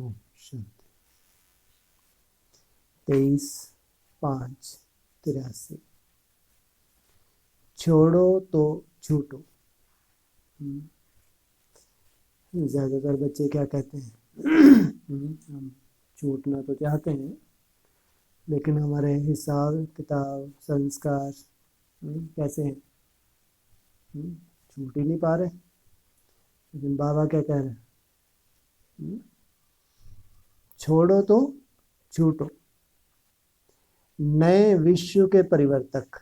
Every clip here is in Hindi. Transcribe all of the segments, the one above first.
ओम शांति। 23/5/83। छोड़ो तो छूटो। ज़्यादातर बच्चे क्या कहते हैं, हम छूटना तो चाहते हैं, लेकिन हमारे हिसाब किताब संस्कार कैसे हैं, छूट ही नहीं पा रहे। लेकिन बाबा क्या कह रहे हैं, छोड़ो तो छूटो। नए विश्व के परिवर्तक,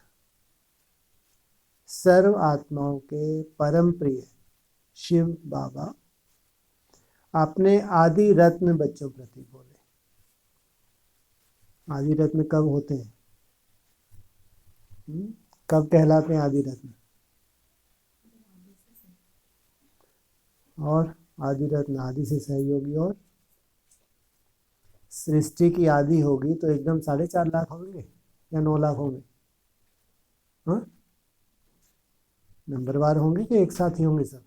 सर्व आत्माओं के परम प्रिय शिव बाबा अपने आदि रत्न बच्चों प्रति बोले। आदि रत्न कब होते हैं, कब कहलाते हैं आदि रत्न? और आदि रत्न आदि से सहयोगी, और सृष्टि की आदि होगी तो एकदम 4.5 लाख होंगे या 9 लाख होंगे? हाँ, नंबरवार होंगे कि एक साथ ही होंगे सब?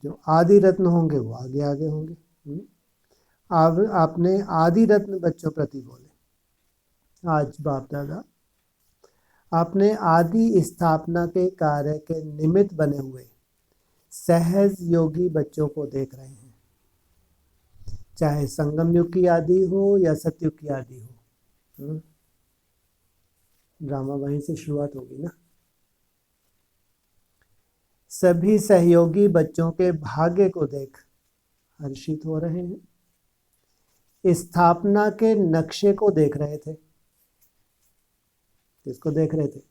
जो आदि रत्न होंगे वो आगे आगे होंगे। अब आपने आदि रत्न बच्चों प्रति बोले। आज बाप दादा आपने आदि स्थापना के कार्य के निमित्त बने हुए सहज योगी बच्चों को देख रहे हैं, चाहे संगम युग की आदि हो या सतयुग की आदि हो। ड्रामा वहीं से शुरुआत होगी ना। सभी सहयोगी बच्चों के भाग्य को देख हर्षित हो रहे हैं। स्थापना के नक्शे को देख रहे थे। किसको देख रहे थे?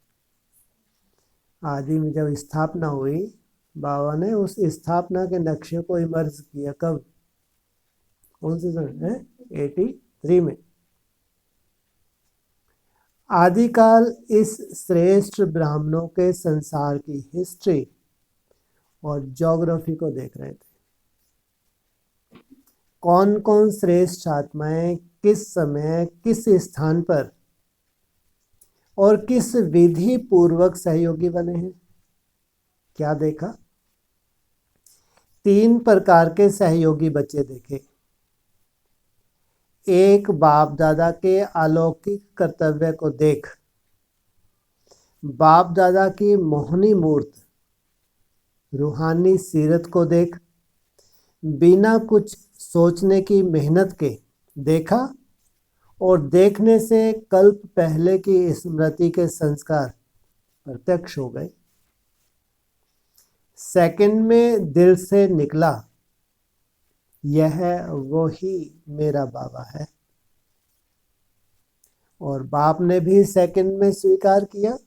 आदि में जब स्थापना हुई, बाबा ने उस स्थापना के नक्शे को इमर्ज किया। कब? कौन से सन? 83 में। आदिकाल इस श्रेष्ठ ब्राह्मणों के संसार की हिस्ट्री और ज्योग्राफी को देख रहे थे। कौन कौन श्रेष्ठ आत्माएं किस समय किस स्थान पर और किस विधि पूर्वक सहयोगी बने हैं। क्या देखा? 3 प्रकार के सहयोगी बच्चे देखे। एक, बाप दादा के अलौकिक कर्तव्य को देख, बाप दादा की मोहनी मूर्त रूहानी सीरत को देख, बिना कुछ सोचने की मेहनत के देखा, और देखने से कल्प पहले की स्मृति के संस्कार प्रत्यक्ष हो गए। सेकंड में दिल से निकला, यह वही मेरा बाबा है। और बाप ने भी सेकंड में स्वीकार किया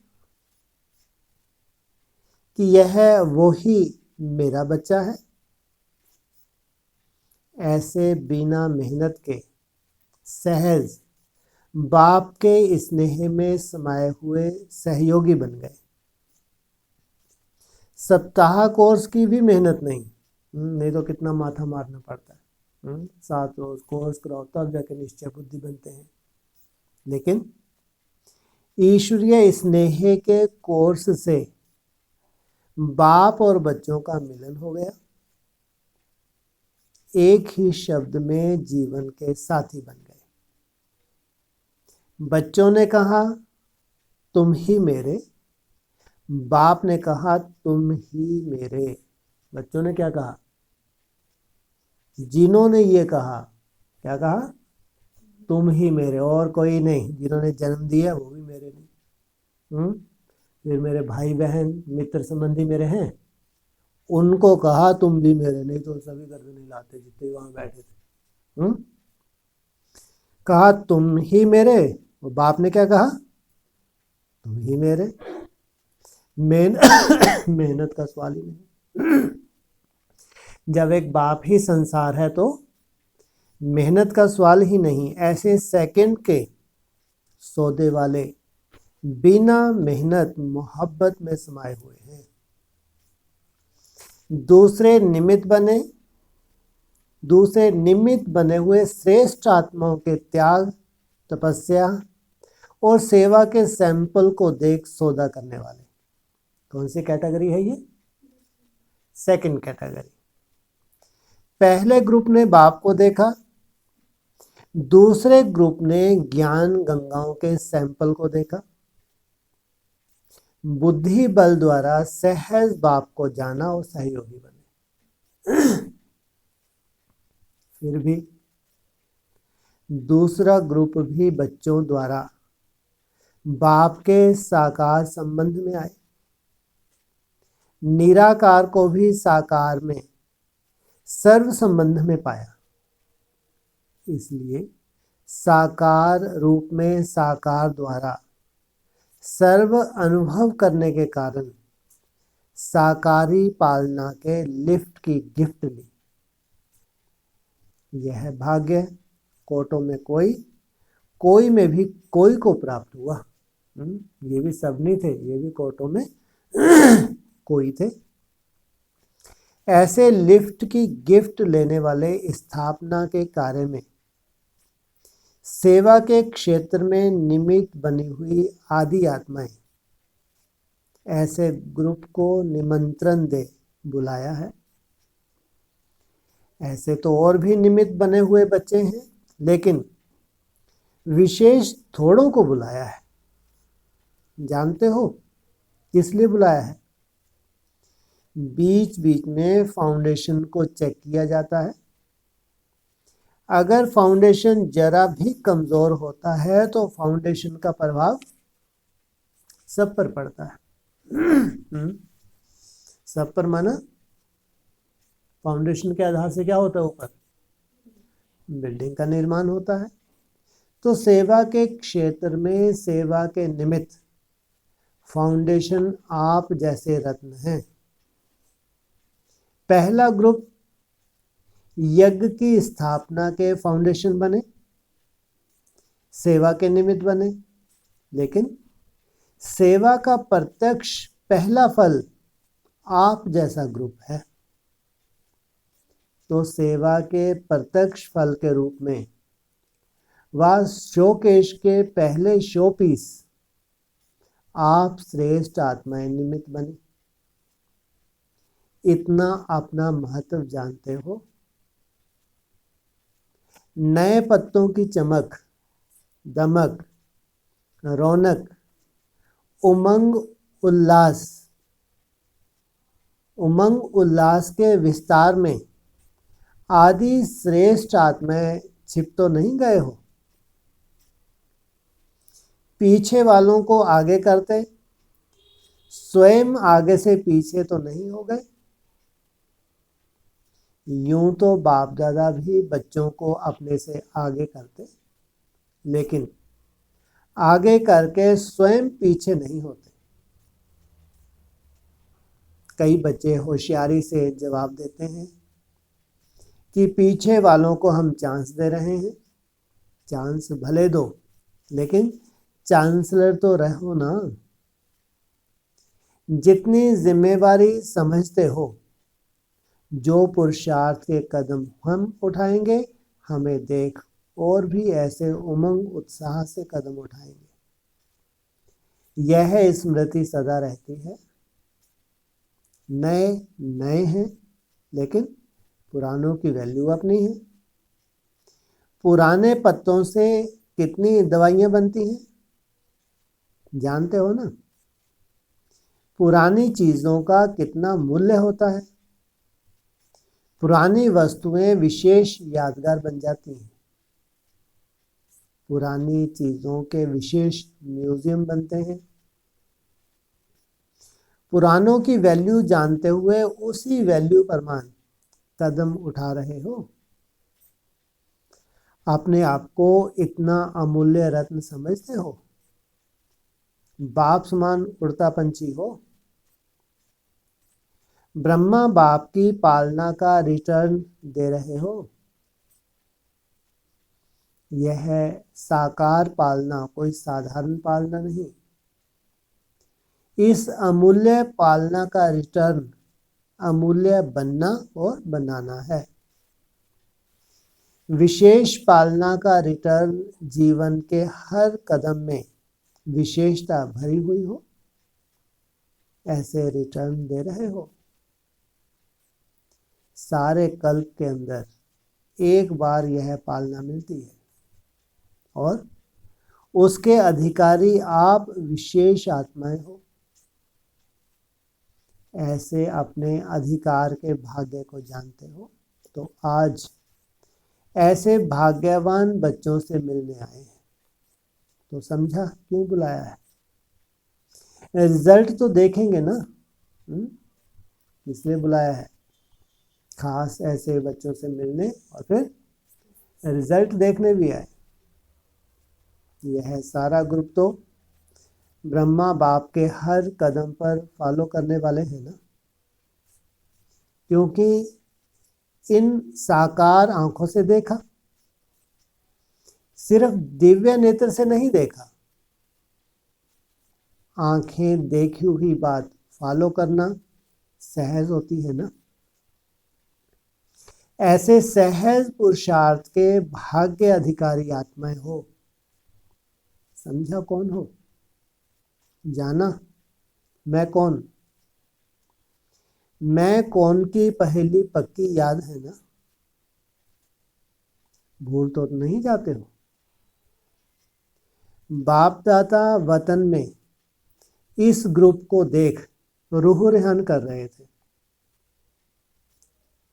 कि यह वही मेरा बच्चा है। ऐसे बिना मेहनत के सहज बाप के स्नेह में समाये हुए सहयोगी बन गए। सप्ताह कोर्स की भी मेहनत नहीं तो कितना माथा मारना पड़ता है। 7 रोज कोर्स कराओ तब जाके निश्चय बुद्धि बनते हैं। लेकिन ईश्वरीय स्नेह के कोर्स से बाप और बच्चों का मिलन हो गया। एक ही शब्द में जीवन के साथी बन गए। बच्चों ने कहा तुम ही मेरे, बाप ने कहा तुम ही मेरे। बच्चों ने क्या कहा? जिन्होंने ये कहा, क्या कहा? तुम ही मेरे, और कोई नहीं। जिन्होंने जन्म दिया वो भी मेरे नहीं। फिर मेरे भाई बहन मित्र संबंधी मेरे हैं, उनको कहा तुम भी मेरे, नहीं तो सभी घर नहीं लाते जितने वहां बैठे थे। कहा तुम ही मेरे, और बाप ने क्या कहा? तुम ही मेरे। मेहनत का सवाल ही नहीं। जब एक बाप ही संसार है तो मेहनत का सवाल ही नहीं। ऐसे सेकंड के सौदे वाले बिना मेहनत मोहब्बत में समाये हुए हैं। दूसरे निमित्त बने हुए श्रेष्ठ आत्माओं के त्याग, तपस्या और सेवा के सैंपल को देख सौदा करने वाले। कौन सी कैटेगरी है ये? Second category. पहले ग्रुप ने बाप को देखा, दूसरे ग्रुप ने ज्ञान गंगाओं के सैंपल को देखा, बुद्धि बल द्वारा सहज बाप को जाना और सहयोगी बने। फिर भी दूसरा ग्रुप भी बच्चों द्वारा बाप के साकार संबंध में आए, निराकार को भी साकार में सर्व संबंध में पाया। इसलिए साकार रूप में साकार द्वारा सर्व अनुभव करने के कारण साकारी पालना के लिफ्ट की गिफ्ट ली। यह भाग्य कोटों में कोई में भी कोई को प्राप्त हुआ। ये भी सब नहीं थे, ये भी कोटों में कोई थे। ऐसे लिफ्ट की गिफ्ट लेने वाले स्थापना के कार्य में सेवा के क्षेत्र में निमित्त बनी हुई आदि आत्माएं ऐसे ग्रुप को निमंत्रण दे बुलाया है। ऐसे तो और भी निमित्त बने हुए बच्चे हैं, लेकिन विशेष थोड़ों को बुलाया है। जानते हो किस लिए बुलाया है? बीच बीच में फाउंडेशन को चेक किया जाता है। अगर फाउंडेशन जरा भी कमजोर होता है तो फाउंडेशन का प्रभाव सब पर पड़ता है। सब पर माना फाउंडेशन के आधार से क्या होता है? ऊपर बिल्डिंग का निर्माण होता है। तो सेवा के क्षेत्र में सेवा के निमित्त फाउंडेशन आप जैसे रत्न हैं। पहला ग्रुप यज्ञ की स्थापना के फाउंडेशन बने, सेवा के निमित्त बने, लेकिन सेवा का प्रत्यक्ष पहला फल आप जैसा ग्रुप है। तो सेवा के प्रत्यक्ष फल के रूप में वह शोकेश के पहले शो पीस आप श्रेष्ठ आत्माएं निमित्त बने। इतना अपना महत्व जानते हो? नए पत्तों की चमक, दमक, रौनक, उमंग उल्लास के विस्तार में आदि श्रेष्ठ आत्माएं छिप तो नहीं गए हो? पीछे वालों को आगे करते स्वयं आगे से पीछे तो नहीं हो गए? यूं तो बाप दादा भी बच्चों को अपने से आगे करते, लेकिन आगे करके स्वयं पीछे नहीं होते। कई बच्चे होशियारी से जवाब देते हैं कि पीछे वालों को हम चांस दे रहे हैं। चांस भले दो, लेकिन चांसलर तो रहो ना। जितनी जिम्मेवारी समझते हो, जो पुरुषार्थ के कदम हम उठाएंगे, हमें देख और भी ऐसे उमंग उत्साह से कदम उठाएंगे। यह स्मृति सदा रहती है। नए नए हैं, लेकिन पुरानों की वैल्यू अपनी है। पुराने पत्तों से कितनी दवाइयां बनती हैं जानते हो ना? पुरानी चीजों का कितना मूल्य होता है। पुरानी वस्तुएं विशेष यादगार बन जाती हैं। पुरानी चीजों के विशेष म्यूजियम बनते हैं। पुरानों की वैल्यू जानते हुए उसी वैल्यू पर मान कदम उठा रहे हो। अपने आप को इतना अमूल्य रत्न समझते हो? बाप समान उड़ता पंछी हो। ब्रह्मा बाप की पालना का रिटर्न दे रहे हो। यह साकार पालना कोई साधारण पालना नहीं। इस अमूल्य पालना का रिटर्न अमूल्य बनना और बनाना है। विशेष पालना का रिटर्न जीवन के हर कदम में विशेषता भरी हुई हो, ऐसे रिटर्न दे रहे हो। सारे कल्प के अंदर एक बार यह पालना मिलती है और उसके अधिकारी आप विशेष आत्माएं हो। ऐसे अपने अधिकार के भाग्य को जानते हो तो आज ऐसे भाग्यवान बच्चों से मिलने आए हैं। तो समझा क्यों बुलाया है? रिजल्ट तो देखेंगे ना, इसलिए बुलाया है खास ऐसे बच्चों से मिलने और फिर रिजल्ट देखने भी आए। यह सारा ग्रुप तो ब्रह्मा बाप के हर कदम पर फॉलो करने वाले हैं ना, क्योंकि इन साकार आंखों से देखा, सिर्फ दिव्य नेत्र से नहीं देखा। आंखें देखी हुई बात फॉलो करना सहज होती है ना। ऐसे सहज पुरुषार्थ के भाग्य अधिकारी आत्माएं हो। समझा कौन हो? जाना मैं कौन? मैं कौन की पहेली पक्की याद है ना? भूल तो नहीं जाते हो? बाप दादा वतन में इस ग्रुप को देख रूह रेहान कर रहे थे।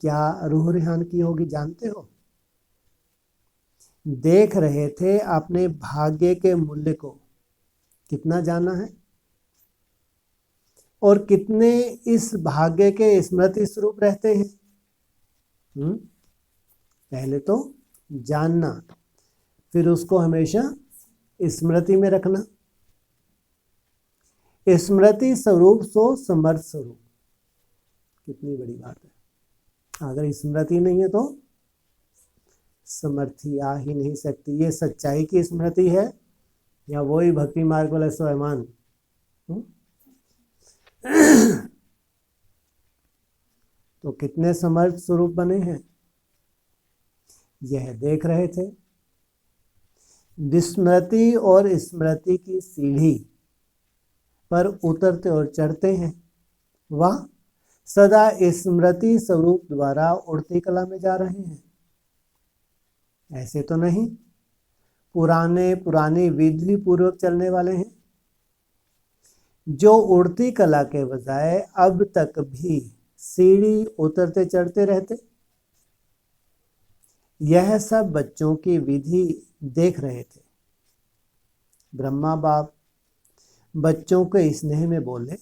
क्या रूह रेहान की होगी जानते हो? देख रहे थे अपने भाग्य के मूल्य को कितना जाना है और कितने इस भाग्य के स्मृति स्वरूप रहते हैं। पहले तो जानना, फिर उसको हमेशा स्मृति में रखना। स्मृति स्वरूप सो समर्थ स्वरूप, कितनी बड़ी बात है। अगर स्मृति नहीं है तो समर्थी आ ही नहीं सकती। ये सच्चाई की स्मृति है या वही भक्ति मार्ग वाला स्वयमान? तो कितने समर्थ स्वरूप बने हैं यह देख रहे थे। विस्मृति और स्मृति की सीढ़ी पर उतरते और चढ़ते हैं। वह सदा स्मृति स्वरूप द्वारा उड़ती कला में जा रहे हैं। ऐसे तो नहीं पुरानी विधि पूर्वक चलने वाले हैं, जो उड़ती कला के बजाय अब तक भी सीढ़ी उतरते चढ़ते रहते। यह सब बच्चों की विधि देख रहे थे। ब्रह्मा बाप बच्चों के स्नेह में बोले,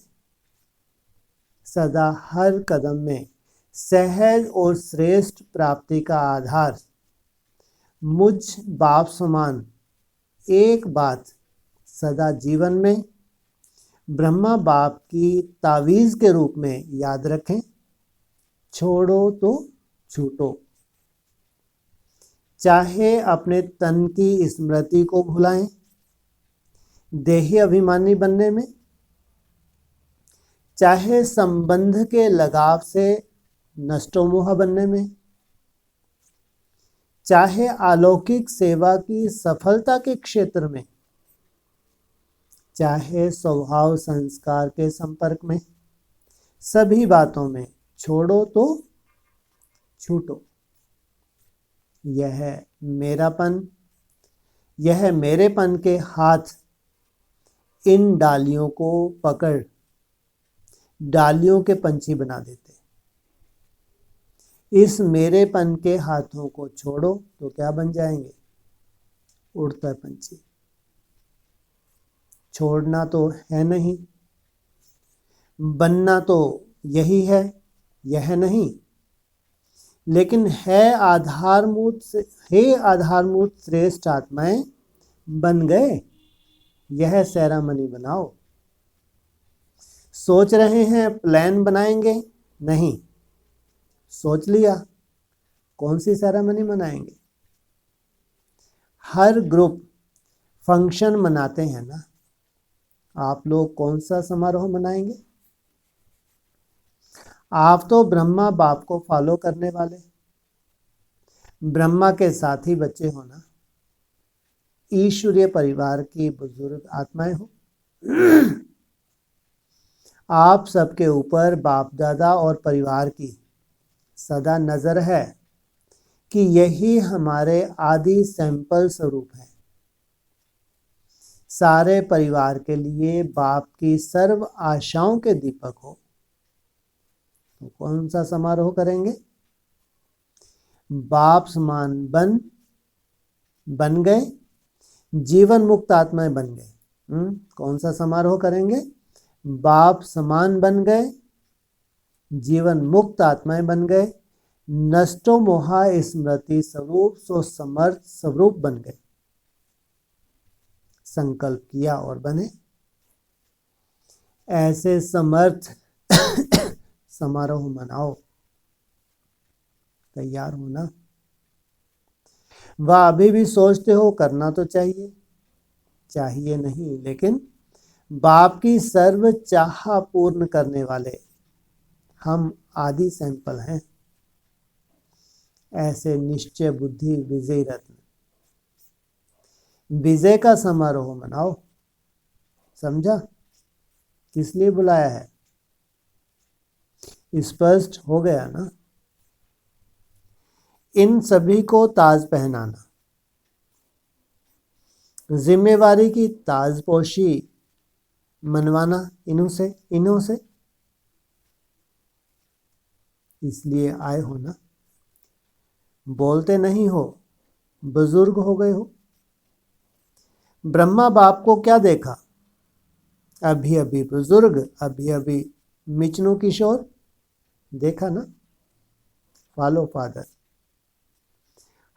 सदा हर कदम में सहज और श्रेष्ठ प्राप्ति का आधार मुझ बाप समान एक बात सदा जीवन में ब्रह्मा बाप की तावीज के रूप में याद रखें, छोड़ो तो छूटो। चाहे अपने तन की स्मृति को भुलाएं देही अभिमानी बनने में, चाहे संबंध के लगाव से नष्टोमोह बनने में, चाहे अलौकिक सेवा की सफलता के क्षेत्र में, चाहे स्वभाव संस्कार के संपर्क में, सभी बातों में छोड़ो तो छूटो। यह मेरापन, यह मेरेपन के हाथ इन डालियों को पकड़ डालियों के पंछी बना देते। इस मेरेपन के हाथों को छोड़ो तो क्या बन जाएंगे? उड़ता पंछी। छोड़ना तो है नहीं, बनना तो यही है, यह नहीं। लेकिन हे आधारभूत श्रेष्ठ आत्माएं बन गए, यह सेरामनी बनाओ। सोच रहे हैं प्लान बनाएंगे, नहीं, सोच लिया कौन सी सेरामनी मनाएंगे। हर ग्रुप फंक्शन मनाते हैं ना, आप लोग कौन सा समारोह मनाएंगे? आप तो ब्रह्मा बाप को फॉलो करने वाले ब्रह्मा के साथी बच्चे हो ना, ईश्वरीय परिवार की बुजुर्ग आत्माएं हो। आप सबके ऊपर बाप दादा और परिवार की सदा नजर है कि यही हमारे आदि सैंपल स्वरूप है। सारे परिवार के लिए बाप की सर्व आशाओं के दीपक हो। तो कौन सा समारोह करेंगे? बाप समान बन गए, जीवन मुक्त आत्माएं बन गए। कौन सा समारोह करेंगे? बाप समान बन गए, जीवन मुक्त आत्माएं बन गए, नष्टो मोहा स्मृति स्वरूप सो समर्थ स्वरूप बन गए। संकल्प किया और बने। ऐसे समर्थ समारोह मनाओ। तैयार हो ना? वह अभी भी सोचते हो करना तो चाहिए, चाहिए नहीं, लेकिन बाप की सर्व चाह पूर्ण करने वाले हम आदि सैंपल हैं। ऐसे निश्चय बुद्धि विजय रत्न, विजय का समारोह मनाओ। समझा किस लिए बुलाया है? स्पष्ट हो गया ना? इन सभी को ताज पहनाना, जिम्मेवारी की ताजपोशी मनवाना इन्हों से इसलिए आए हो ना? बोलते नहीं हो, बुजुर्ग हो गए हो। ब्रह्मा बाप को क्या देखा? अभी अभी बुजुर्ग, अभी अभी मिचनू किशोर। देखा ना? Follow father.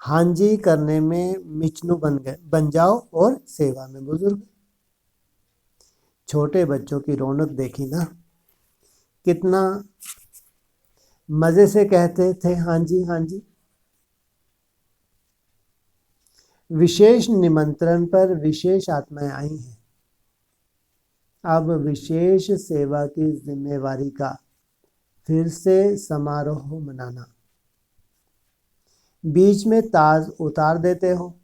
हाँ जी करने में मिचनू बन जाओ और सेवा में बुजुर्ग। छोटे बच्चों की रौनक देखी ना? कितना मजे से कहते थे हाँ जी हाँ जी। विशेष निमंत्रण पर विशेष आत्माएं आई हैं। अब विशेष सेवा की जिम्मेवारी का फिर से समारोह मनाना। बीच में ताज उतार देते हो,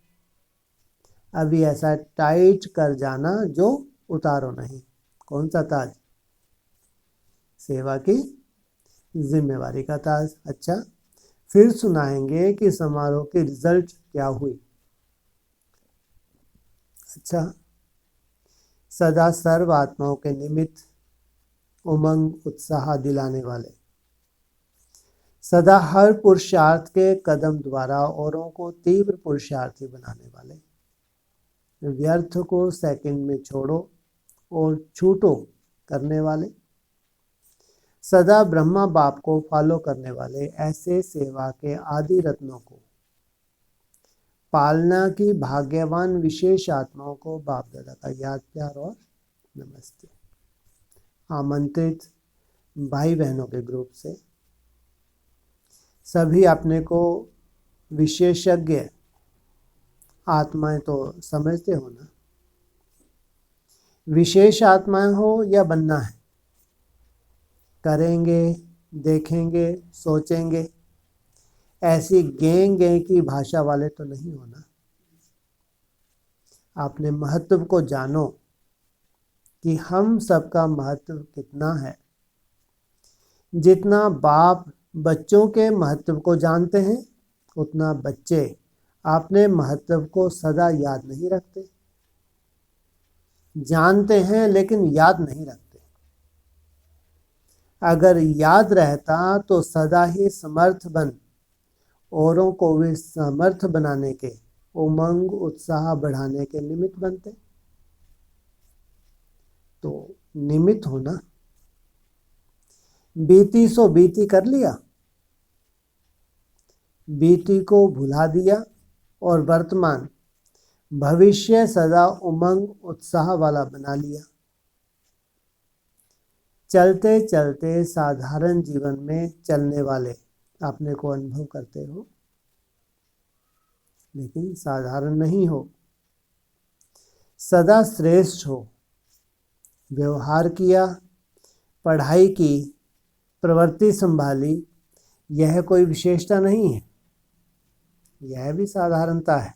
अभी ऐसा टाइट कर जाना जो उतारो नहीं। कौन सा ताज? सेवा की जिम्मेवारी का ताज। अच्छा, फिर सुनाएंगे कि समारोह की रिजल्ट क्या हुई। अच्छा, सदा सर्व आत्माओं के निमित्त उमंग उत्साह दिलाने वाले, सदा हर पुरुषार्थ के कदम द्वारा औरों को तीव्र पुरुषार्थी बनाने वाले, व्यर्थ को सेकंड में छोड़ो और छूटो करने वाले, सदा ब्रह्मा बाप को फॉलो करने वाले ऐसे सेवा के आदि रत्नों को, पालना की भाग्यवान विशेष आत्माओं को बाप दादा का याद प्यार और नमस्ते। आमंत्रित भाई बहनों के ग्रुप से सभी अपने को विशेषज्ञ आत्माएं तो समझते हो ना? विशेष आत्माएं हो या बनना है? करेंगे, देखेंगे, सोचेंगे, ऐसी गें की भाषा वाले तो नहीं होना। अपने महत्व को जानो कि हम सबका महत्व कितना है। जितना बाप बच्चों के महत्व को जानते हैं, उतना बच्चे अपने महत्व को सदा याद नहीं रखते। जानते हैं लेकिन याद नहीं रखते। अगर याद रहता तो सदा ही समर्थ बन औरों को भी समर्थ बनाने के, उमंग उत्साह बढ़ाने के निमित्त बनते। तो निमित्त होना। बीती सो बीती कर लिया, बीती को भुला दिया और वर्तमान भविष्य सदा उमंग उत्साह वाला बना लिया। चलते चलते साधारण जीवन में चलने वाले अपने को अनुभव करते हो, लेकिन साधारण नहीं हो, सदा श्रेष्ठ हो। व्यवहार किया, पढ़ाई की, प्रवृत्ति संभाली, यह कोई विशेषता नहीं है, यह भी साधारणता है।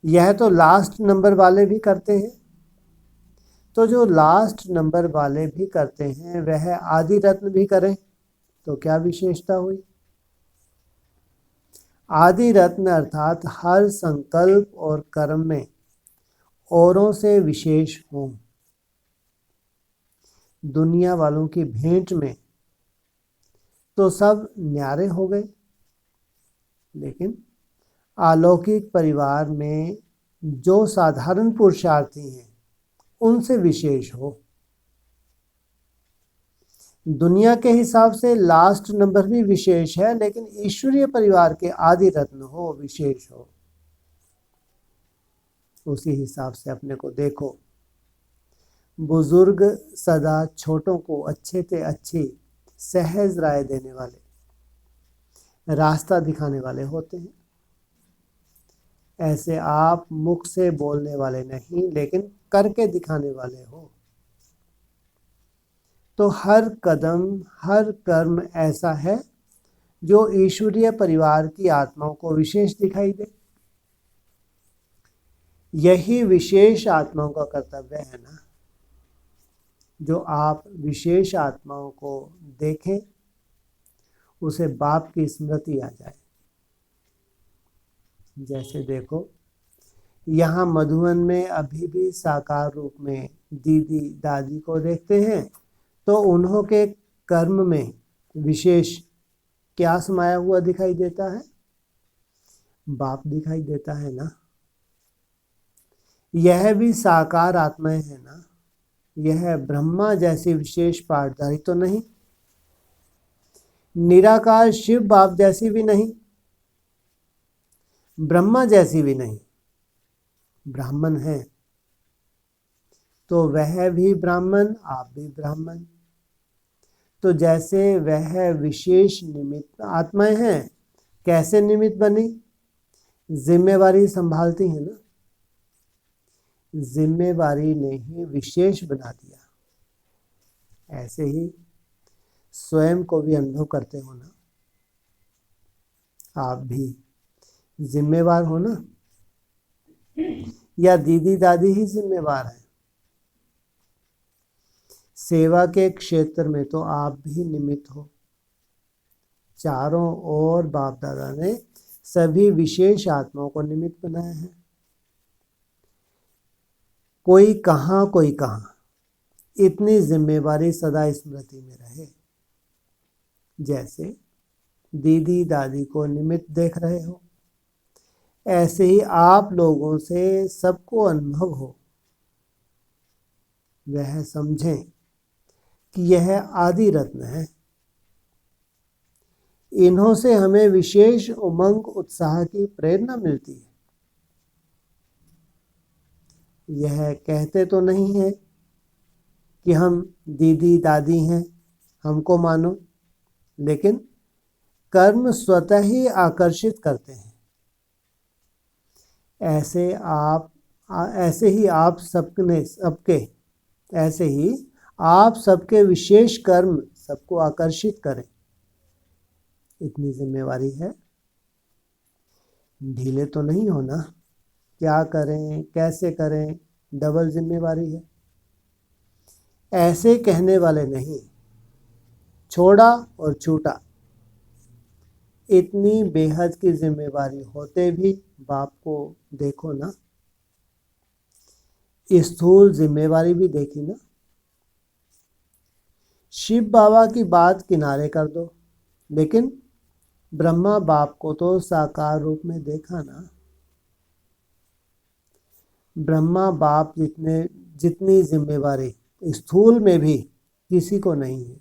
यह तो लास्ट नंबर वाले भी करते हैं। तो जो लास्ट नंबर वाले भी करते हैं वह आदि रत्न भी करें तो क्या विशेषता हुई? आदि रत्न अर्थात हर संकल्प और कर्म में औरों से विशेष हो। दुनिया वालों की भेंट में तो सब न्यारे हो गए, लेकिन अलौकिक परिवार में जो साधारण पुरुषार्थी हैं उनसे विशेष हो। दुनिया के हिसाब से लास्ट नंबर भी विशेष है, लेकिन ईश्वरीय परिवार के आदि रत्न हो, विशेष हो। उसी हिसाब से अपने को देखो। बुजुर्ग सदा छोटों को अच्छे से अच्छी सहज राय देने वाले, रास्ता दिखाने वाले होते हैं। ऐसे आप मुख से बोलने वाले नहीं, लेकिन करके दिखाने वाले हो। तो हर कदम, हर कर्म ऐसा है जो ईश्वरीय परिवार की आत्माओं को विशेष दिखाई दे। यही विशेष आत्माओं का कर्तव्य है ना। जो आप विशेष आत्माओं को देखें, उसे बाप की स्मृति आ जाए। जैसे देखो, यहाँ मधुवन में अभी भी साकार रूप में दीदी दादी को देखते हैं, तो उन्हों के कर्म में विशेष क्या समाया हुआ दिखाई देता है? बाप दिखाई देता है ना। यह भी साकार आत्माएं है ना। यह ब्रह्मा जैसी विशेष पाठधारी तो नहीं, निराकार शिव बाप जैसी भी नहीं, ब्रह्मा जैसी भी नहीं, ब्राह्मण है। तो वह भी ब्राह्मण, आप भी ब्राह्मण। तो जैसे वह विशेष निमित्त आत्माएं हैं, कैसे निमित्त बनी? जिम्मेवारी संभालती है ना। जिम्मेवारी ने ही विशेष बना दिया। ऐसे ही स्वयं को भी अनुभव करते हो ना। आप भी जिम्मेवार हो ना, या दीदी दादी ही जिम्मेवार है? सेवा के क्षेत्र में तो आप भी निमित्त हो। चारों ओर बाप दादा ने सभी विशेष आत्माओं को निमित्त बनाया है। कोई कहाँ कोई कहाँ, इतनी जिम्मेवारी सदा स्मृति में रहे। जैसे दीदी दादी को निमित्त देख रहे हो, ऐसे ही आप लोगों से सबको अनुभव हो। वह समझें कि यह आदि रत्न है। इन्हों से हमें विशेष उमंग उत्साह की प्रेरणा मिलती है। यह कहते तो नहीं है कि हम दीदी दादी हैं, हमको मानो, लेकिन कर्म स्वतः ही आकर्षित करते हैं। ऐसे ही आप सबके विशेष कर्म सबको आकर्षित करें। इतनी जिम्मेवारी है। ढीले तो नहीं हो ना। क्या करें, कैसे करें, डबल जिम्मेवारी है। ऐसे कहने वाले नहीं, छोड़ा और छूटा। इतनी बेहद की जिम्मेवारी होते भी बाप को देखो ना। स्थूल जिम्मेवारी भी देखी ना। शिव बाबा की बात किनारे कर दो, लेकिन ब्रह्मा बाप को तो साकार रूप में देखा ना। ब्रह्मा बाप जितनी जिम्मेवारी स्थूल में भी किसी को नहीं है।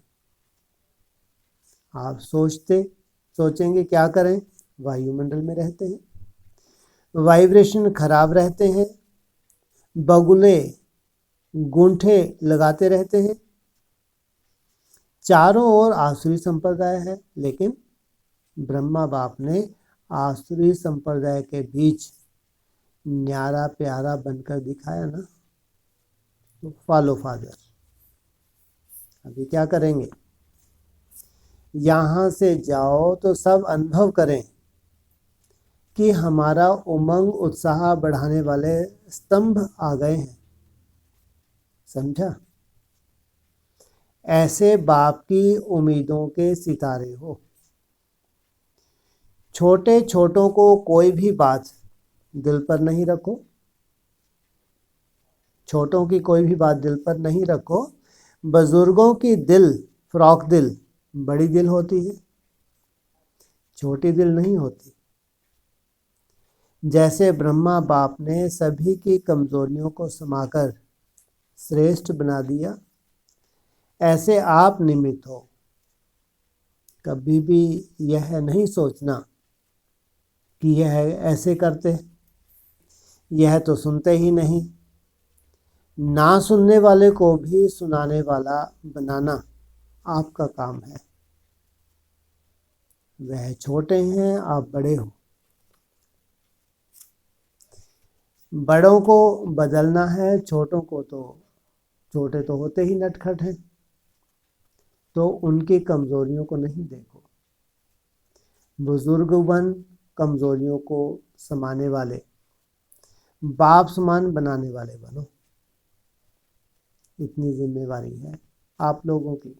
आप सोचेंगे क्या करें? वायुमंडल में रहते हैं, वाइब्रेशन खराब रहते हैं, बगुले गुंठे लगाते रहते हैं। चारों ओर आसुरी संप्रदाय है, लेकिन ब्रह्मा बाप ने आसुरी संप्रदाय के बीच न्यारा प्यारा बनकर दिखाया ना। तो फॉलो फादर। अभी क्या करेंगे? यहाँ से जाओ तो सब अनुभव करें कि हमारा उमंग उत्साह बढ़ाने वाले स्तंभ आ गए हैं। समझा? ऐसे बाप की उम्मीदों के सितारे हो। छोटे छोटों को कोई भी बात दिल पर नहीं रखो, छोटों की कोई भी बात दिल पर नहीं रखो। बुजुर्गों की दिल फ्रॉक दिल बड़ी दिल होती है, छोटी दिल नहीं होती। जैसे ब्रह्मा बाप ने सभी की कमजोरियों को समाकर श्रेष्ठ बना दिया, ऐसे आप निमित्त हो। कभी भी यह नहीं सोचना कि यह ऐसे करते, यह तो सुनते ही नहीं। ना सुनने वाले को भी सुनाने वाला बनाना आपका काम है। वह छोटे हैं, आप बड़े हो। बड़ों को बदलना है, छोटों को तो छोटे तो होते ही नटखट हैं, तो उनकी कमजोरियों को नहीं देखो। बुजुर्ग बन कमजोरियों को समाने वाले, बाप समान बनाने वाले बनो। इतनी जिम्मेवारी है आप लोगों की।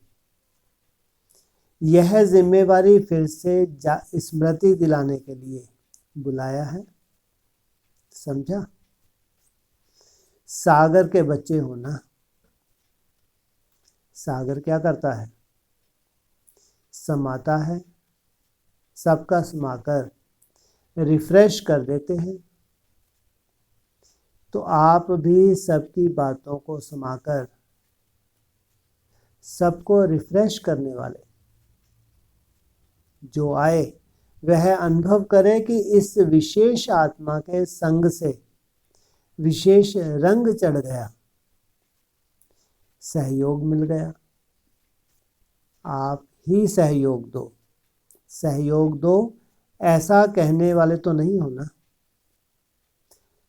यह जिम्मेवारी फिर से स्मृति दिलाने के लिए बुलाया है, समझा? सागर के बच्चे हो ना। सागर क्या करता है? समाता है, सबका समाकर रिफ्रेश कर देते हैं। तो आप भी सबकी बातों को समाकर सबको रिफ्रेश करने वाले जो आए वह अनुभव करे कि इस विशेष आत्मा के संग से विशेष रंग चढ़ गया, सहयोग मिल गया। आप ही सहयोग दो, सहयोग दो ऐसा कहने वाले तो नहीं हो ना,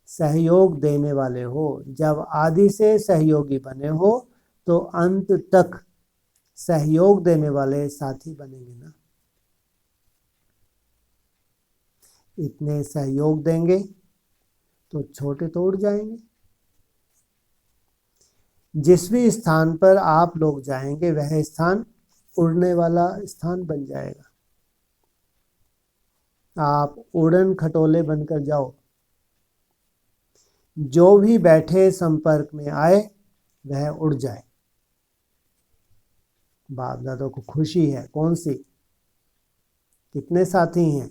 सहयोग देने वाले हो। जब आदि से सहयोगी बने हो तो अंत तक सहयोग देने वाले साथी बनेंगे ना। इतने सहयोग देंगे तो छोटे तो उड़ जाएंगे। जिस भी स्थान पर आप लोग जाएंगे वह स्थान उड़ने वाला स्थान बन जाएगा। आप उड़न खटोले बनकर जाओ, जो भी बैठे संपर्क में आए वह उड़ जाए। बाप दादा को खुशी है, कौन सी? कितने साथी हैं?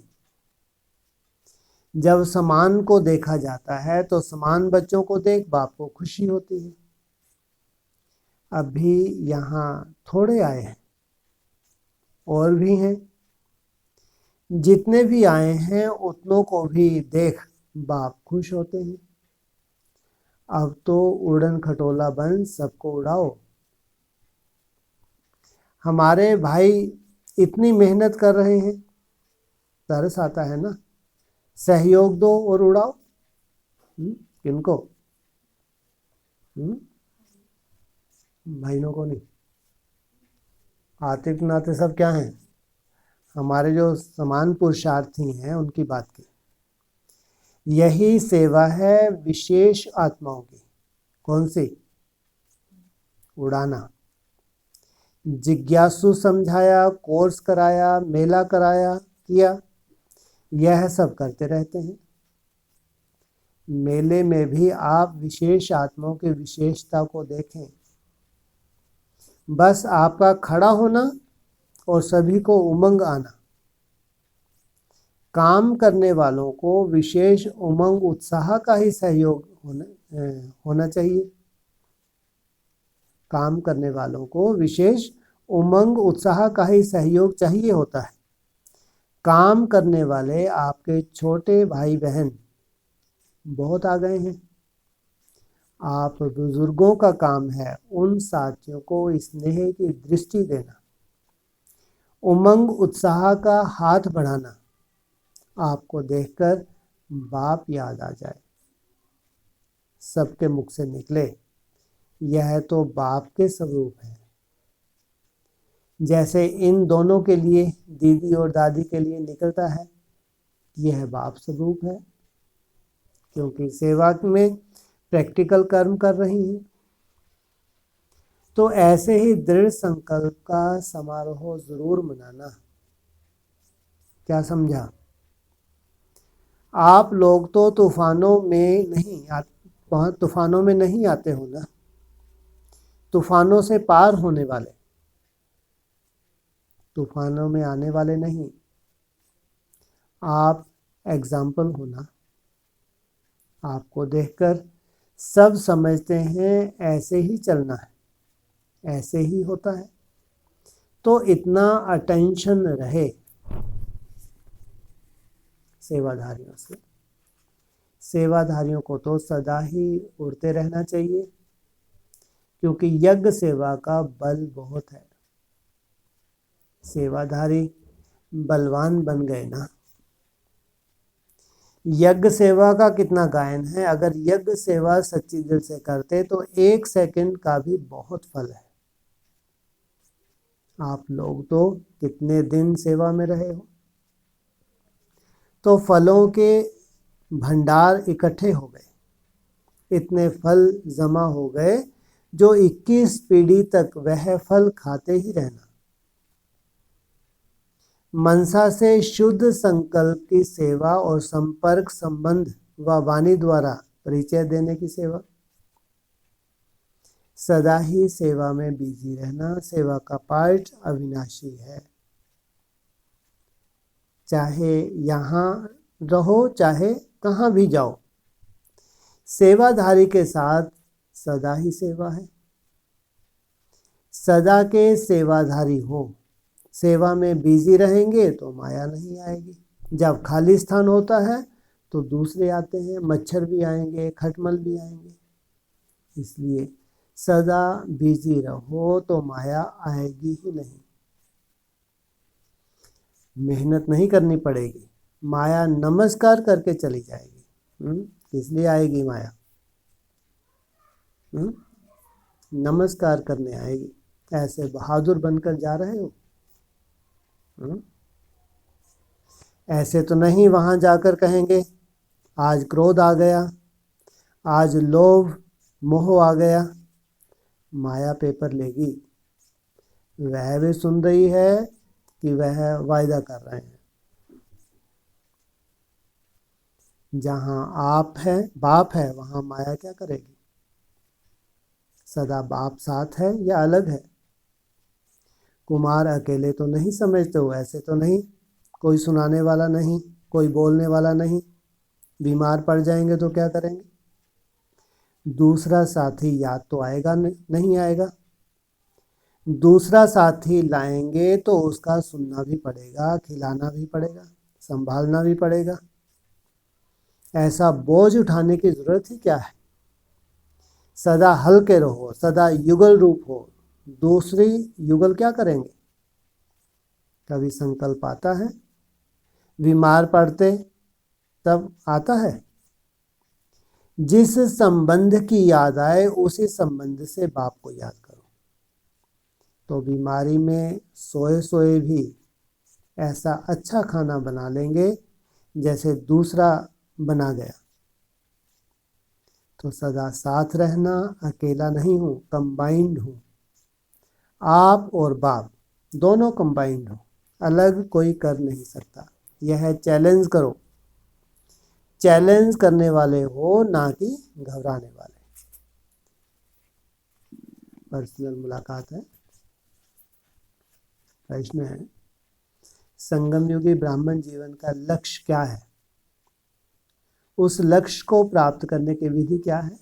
जब समान को देखा जाता है तो समान बच्चों को देख बाप को खुशी होती है। अभी यहाँ थोड़े आए हैं, और भी हैं। जितने भी आए हैं उतनों को भी देख बाप खुश होते हैं। अब तो उड़न खटोला बन सबको उड़ाओ। हमारे भाई इतनी मेहनत कर रहे हैं, तरस आता है ना। सहयोग दो और उड़ाओ। किनको? भाइयों को नहीं। आते के नाते सब क्या हैं? हमारे जो समान पुरुषार्थी हैं उनकी बात की। यही सेवा है विशेष आत्माओं की। कौन सी? उड़ाना। जिज्ञासु समझाया, कोर्स कराया, मेला कराया, किया, यह सब करते रहते हैं। मेले में भी आप विशेष आत्माओं की विशेषता को देखें। बस आपका खड़ा होना और सभी को उमंग आना। काम करने वालों को विशेष उमंग उत्साह का ही सहयोग होना चाहिए। काम करने वालों को विशेष उमंग उत्साह का ही सहयोग चाहिए होता है। काम करने वाले आपके छोटे भाई बहन बहुत आ गए हैं। आप बुजुर्गों का काम है उन साथियों को स्नेह की दृष्टि देना, उमंग उत्साह का हाथ बढ़ाना। आपको देखकर बाप याद आ जाए, सबके मुख से निकले यह तो बाप के स्वरूप है। जैसे इन दोनों के लिए, दीदी और दादी के लिए निकलता है, यह बाप स्वरूप है, क्योंकि सेवा में प्रैक्टिकल कर्म कर रही हैं। तो ऐसे ही दृढ़ संकल्प का समारोह जरूर मनाना। क्या समझा? आप लोग तो तूफानों में नहीं आते हो ना, तूफानों से पार होने वाले, तूफानों में आने वाले नहीं। आप एग्जाम्पल हो ना, आपको देखकर सब समझते हैं ऐसे ही चलना है, ऐसे ही होता है। तो इतना अटेंशन रहे सेवाधारियों से। सेवाधारियों को तो सदा ही उड़ते रहना चाहिए, क्योंकि यज्ञ सेवा का बल बहुत है। सेवाधारी बलवान बन गए ना। यज्ञ सेवा का कितना गायन है। अगर यज्ञ सेवा सच्ची दिल से करते तो 1 सेकंड का भी बहुत फल है। आप लोग तो कितने दिन सेवा में रहे हो, तो फलों के भंडार इकट्ठे हो गए, इतने फल जमा हो गए जो 21 पीढ़ी तक वह फल खाते ही रहना। मनसा से शुद्ध संकल्प की सेवा और संपर्क संबंध व वाणी द्वारा परिचय देने की सेवा। सदा ही सेवा में बिजी रहना सेवा का पार्ट अविनाशी है। चाहे यहाँ रहो चाहे कहाँ भी जाओ, सेवाधारी के साथ सदा ही सेवा है। सदा के सेवाधारी हो, सेवा में बिजी रहेंगे तो माया नहीं आएगी। जब खाली स्थान होता है तो दूसरे आते हैं, मच्छर भी आएंगे, खटमल भी आएंगे। इसलिए सदा बिजी रहो तो माया आएगी ही नहीं। मेहनत नहीं करनी पड़ेगी, माया नमस्कार करके चली जाएगी। किस लिए आएगी माया? नमस्कार करने आएगी। ऐसे बहादुर बनकर जा रहे हो? ऐसे तो नहीं वहां जाकर कहेंगे आज क्रोध आ गया, आज लोभ मोह आ गया। माया पेपर लेगी। वह भी सुन रही है कि वह वायदा कर रहे हैं। जहां बाप है वहां माया क्या करेगी? सदा बाप साथ है या अलग है? कुमार अकेले तो नहीं समझते हो, ऐसे तो नहीं, कोई सुनाने वाला नहीं, कोई बोलने वाला नहीं। बीमार पड़ जाएंगे तो क्या करेंगे? दूसरा साथी याद तो आएगा नहीं आएगा। दूसरा साथी लाएंगे तो उसका सुनना भी पड़ेगा, खिलाना भी पड़ेगा, संभालना भी पड़ेगा। ऐसा बोझ उठाने की जरूरत ही क्या है? सदा हल्के रहो, सदा युगल रूप हो। दूसरी युगल क्या करेंगे? कभी संकल्प आता है? बीमार पड़ते तब आता है? जिस संबंध की याद आए उसी संबंध से बाप को याद करो। तो बीमारी में सोए सोए भी ऐसा अच्छा खाना बना लेंगे जैसे दूसरा बना गया। तो सदा साथ रहना, अकेला नहीं हूँ, कंबाइंड हूँ। आप और बाप दोनों कंबाइंड हो, अलग कोई कर नहीं सकता। यह चैलेंज करो। चैलेंज करने वाले हो, ना कि घबराने वाले। पर्सनल मुलाकात है। प्रश्न है, संगम युगी ब्राह्मण जीवन का लक्ष्य क्या है? उस लक्ष्य को प्राप्त करने की विधि क्या है?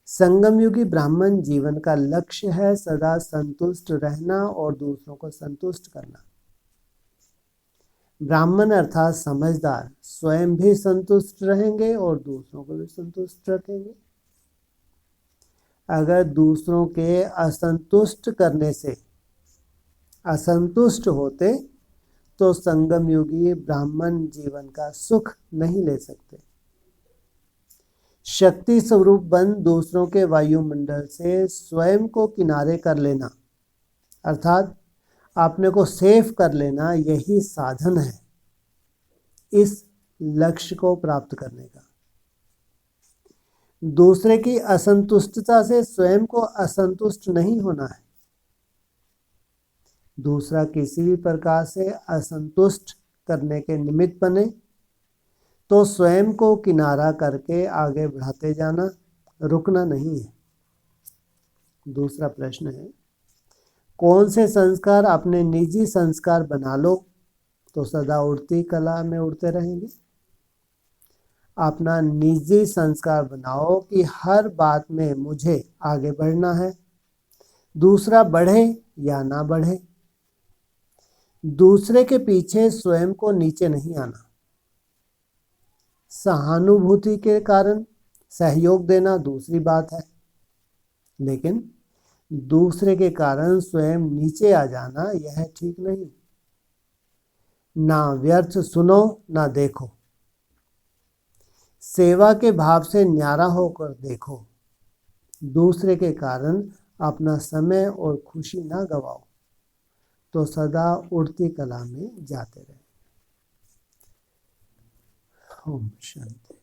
संगम युगी ब्राह्मण जीवन का लक्ष्य है सदा संतुष्ट रहना और दूसरों को संतुष्ट करना। ब्राह्मण अर्थात समझदार स्वयं भी संतुष्ट रहेंगे और दूसरों को भी संतुष्ट रखेंगे। अगर दूसरों के असंतुष्ट करने से असंतुष्ट होते तो संगम युगी ब्राह्मण जीवन का सुख नहीं ले सकते। शक्ति स्वरूप बन दूसरों के वायुमंडल से स्वयं को किनारे कर लेना अर्थात अपने को सेफ कर लेना, यही साधन है इस लक्ष्य को प्राप्त करने का। दूसरे की असंतुष्टता से स्वयं को असंतुष्ट नहीं होना है। दूसरा किसी भी प्रकार से असंतुष्ट करने के निमित्त बने तो स्वयं को किनारा करके आगे बढ़ाते जाना, रुकना नहीं है। दूसरा प्रश्न है, कौन से संस्कार अपने निजी संस्कार बना लो तो सदा उड़ती कला में उड़ते रहेंगे। अपना निजी संस्कार बनाओ कि हर बात में मुझे आगे बढ़ना है, दूसरा बढ़े या ना बढ़े। दूसरे के पीछे स्वयं को नीचे नहीं आना। सहानुभूति के कारण सहयोग देना दूसरी बात है, लेकिन दूसरे के कारण स्वयं नीचे आ जाना यह ठीक नहीं। ना व्यर्थ सुनो ना देखो, सेवा के भाव से न्यारा होकर देखो। दूसरे के कारण अपना समय और खुशी ना गवाओ तो सदा उड़ती कला में जाते रहे। ओम शांति।